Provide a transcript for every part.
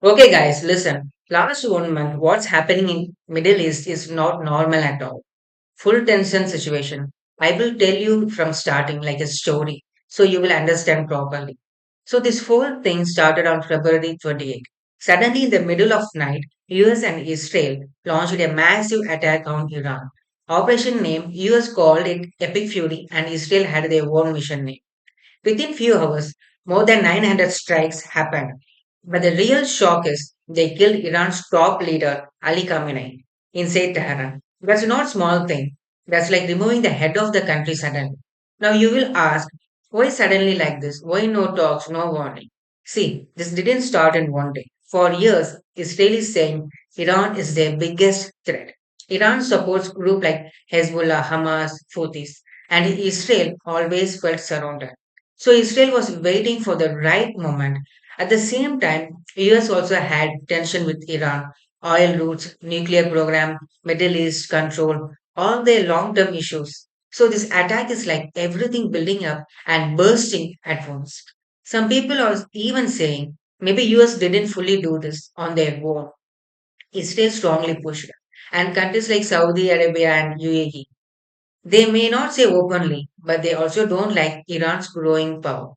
Okay, guys, listen. Last 1 month, what's happening in Middle East is not normal at all. Full tension situation. I will tell you from starting like a story, so you will understand properly. So this whole thing started on February 28th. Suddenly, in the middle of night, US and Israel launched a massive attack on Iran. Operation name US called it Epic Fury, and Israel had their own mission name. Within few hours, more than 900 strikes happened. But the real shock is they killed Iran's top leader, Ali Khamenei, inside Tehran. That's not small thing. That's like removing the head of the country suddenly. Now you will ask, why suddenly like this? Why no talks, no warning? See, this didn't start in one day. For years, Israel is saying Iran is their biggest threat. Iran supports groups like Hezbollah, Hamas, Houthis, and Israel always felt surrounded. So Israel was waiting for the right moment. At the same time, US also had tension with Iran, oil routes, nuclear program, Middle East control, all their long-term issues. So this attack is like everything building up and bursting at once. Some people are even saying maybe US didn't fully do this on their own. Israel strongly pushed. And countries like Saudi Arabia and UAE, they may not say openly, but they also don't like Iran's growing power.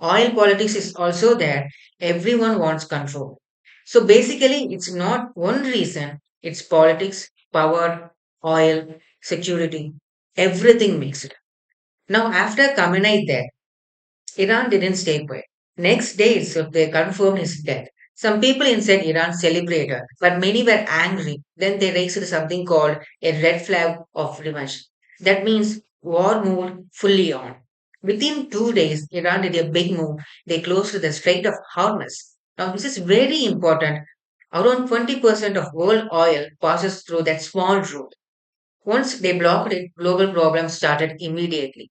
Oil politics is also there. Everyone wants control. So basically, it's not one reason, it's politics, power, oil, security, everything mixed. Now, after Khamenei death, Iran didn't stay quiet. Next day itself, they confirmed his death. Some people inside Iran celebrated, but many were angry. Then they raised something called a red flag of revenge. That means war moved fully on. Within 2 days, Iran did a big move. They closed the Strait of Hormuz. Now, this is very important. Around 20% of world oil passes through that small route. Once they blocked it, global problems started immediately.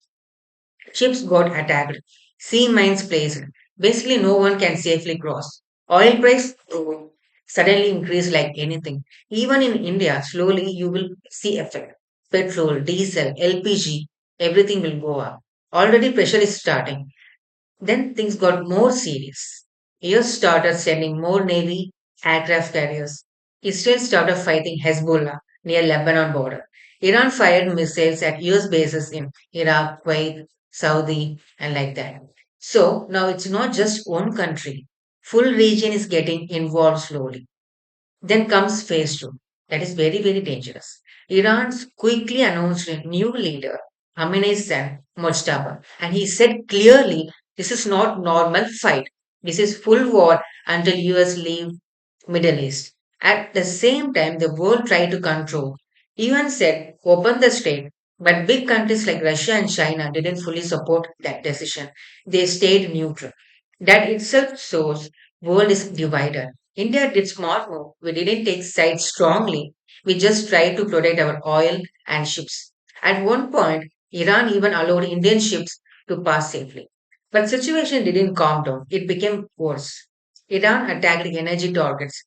Ships got attacked, sea mines placed. Basically, no one can safely cross. Oil price suddenly increased like anything. Even in India, slowly you will see effect. Petrol, diesel, LPG, everything will go up. Already pressure is starting. Then things got more serious. US started sending more Navy aircraft carriers. Israel started fighting Hezbollah near Lebanon border. Iran fired missiles at US bases in Iraq, Kuwait, Saudi, and like that. So now it's not just one country. Full region is getting involved slowly. Then comes phase two. That is very, very dangerous. Iran quickly announced a new leader, Khamenei's son, Mojtaba, and he said clearly, this is not normal fight. This is full war until US leave Middle East. At the same time, the world tried to control. Yuan said, open the strait, but big countries like Russia and China didn't fully support that decision. They stayed neutral. That itself shows world is divided. India did smart move. We didn't take sides strongly. We just tried to protect our oil and ships. At one point, Iran even allowed Indian ships to pass safely. But situation didn't calm down. It became worse. Iran attacked energy targets.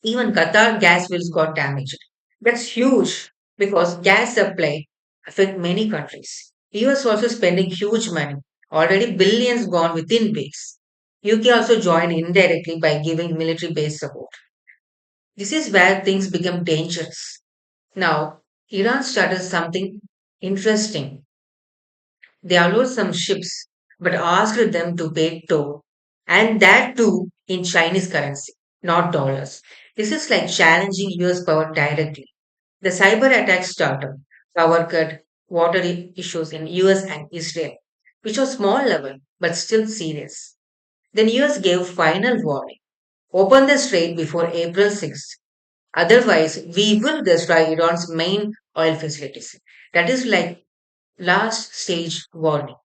Even Qatar gas wells got damaged. That's huge because gas supply affect many countries. US also spending huge money. Already billions gone within weeks. UK also joined indirectly by giving military base support. This is where things become dangerous. Now, Iran started something interesting. They allowed some ships but asked them to pay toll, and that too in Chinese currency, not dollars. This is like challenging US power directly. The cyber attack started, power cut, water issues in US and Israel, which was small level but still serious. Then US gave final warning. Open the strait before April 6th. Otherwise, we will destroy Iran's main oil facilities. That is like last stage warning.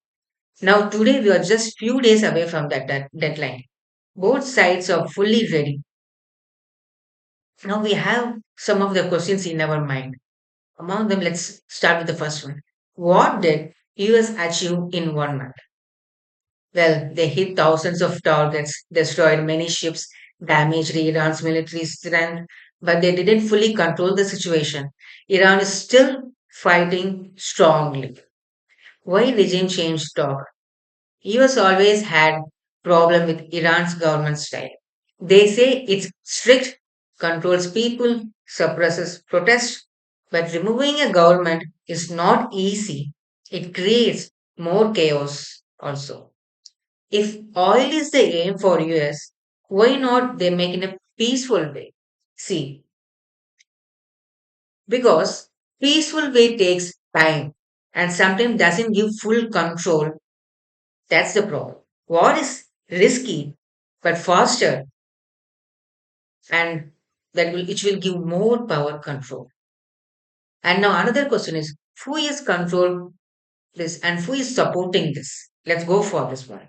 Now, today we are just few days away from that deadline. Both sides are fully ready. Now we have some of the questions in our mind. Among them, let's start with the first one. What did US achieve in 1 month? Well, they hit thousands of targets, destroyed many ships, damaged Iran's military strength, but they didn't fully control the situation. Iran is still fighting strongly. Why regime change talk? US always had problem with Iran's government style. They say it's strict, controls people, suppresses protest, but removing a government is not easy. It creates more chaos also. If oil is the aim for US, why not they make in a peaceful way? See, because peaceful way takes time and sometimes doesn't give full control. That's the problem. War is risky but faster and that will it will give more power control. And now another question is who is control this and who is supporting this? Let's go for this one.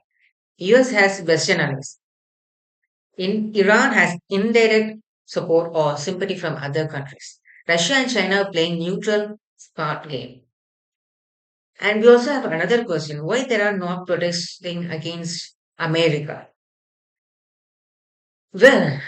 US has Western allies. In Iran has indirect support or sympathy from other countries. Russia and China are playing neutral smart game. And we also have another question why there are not protesting against America? Well,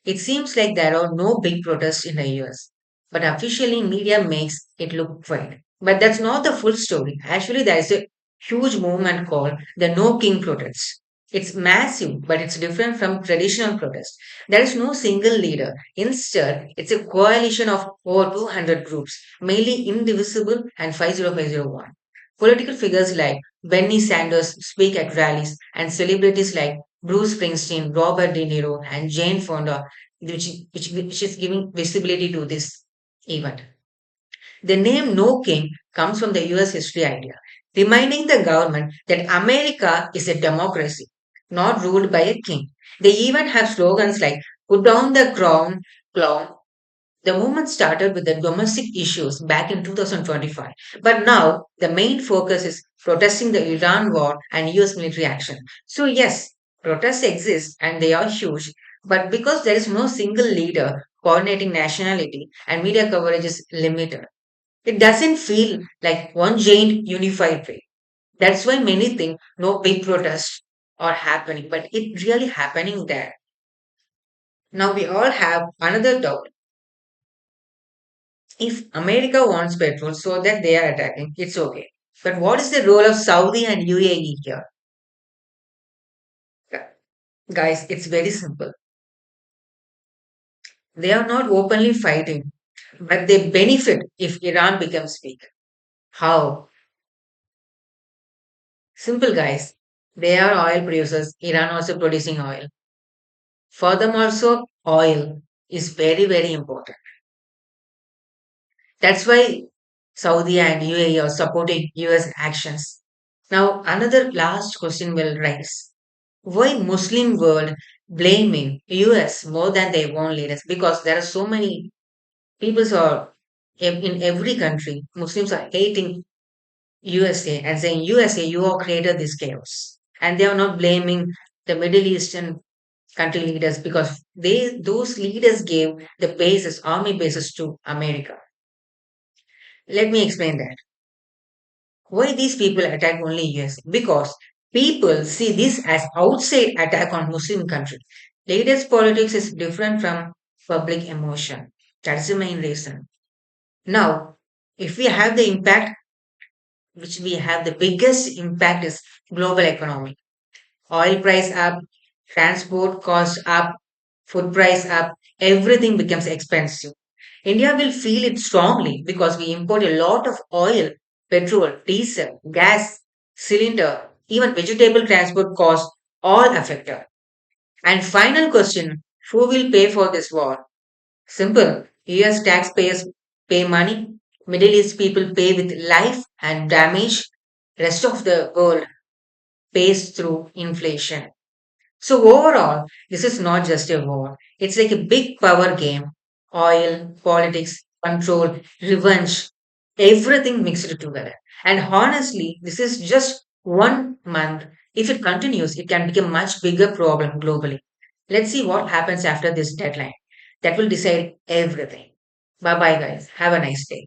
it seems like there are no big protests in the US, but officially media makes it look fine. But that's not the full story. Actually, there is a huge movement called the No King protests. It's massive, but it's different from traditional protests. There is no single leader. Instead, it's a coalition of over 200 groups, mainly Indivisible and 50501. Political figures like Bernie Sanders speak at rallies, and celebrities like Bruce Springsteen, Robert De Niro, and Jane Fonda which is giving visibility to this event. The name No King comes from the US history idea, reminding the government that America is a democracy, not ruled by a king. They even have slogans like put down the crown, clown. The movement started with the domestic issues back in 2025, but now the main focus is protesting the Iran war and US military action. So, yes, protests exist and they are huge, but because there is no single leader coordinating nationality and media coverage is limited, it doesn't feel like one giant unified way. That's why many think no big protests are happening, but it really happening there. Now we all have another doubt. If America wants petrol so that they are attacking, it's okay. But what is the role of Saudi and UAE here? Guys, it's very simple. They are not openly fighting, but they benefit if Iran becomes weak. How? Simple, guys. They are oil producers. Iran also producing oil. For them also, oil is very, very important. That's why Saudi and UAE are supporting US actions. Now, another last question will rise. Why Muslim world blaming US more than their own leaders? Because there are so many people are in every country. Muslims are hating USA and saying USA, you have created this chaos, and they are not blaming the Middle Eastern country leaders because those leaders gave the bases, army bases to America. Let me explain that. Why these people attack only US? Because people see this as outside attack on Muslim countries. Leaders' politics is different from public emotion. That's the main reason. Now, if we have the impact, which we have the biggest impact is global economy. Oil price up, transport cost up, food price up, everything becomes expensive. India will feel it strongly because we import a lot of oil, petrol, diesel, gas, cylinder, even vegetable transport costs all affected. And final question, who will pay for this war? Simple. US taxpayers pay money, Middle East people pay with life and damage, rest of the world pays through inflation. So overall, this is not just a war. It's like a big power game. Oil, politics, control, revenge, everything mixed together. And honestly, this is just 1 month. If it continues, it can become a much bigger problem globally. Let's see what happens after this deadline. That will decide everything. Bye bye, guys. Have a nice day.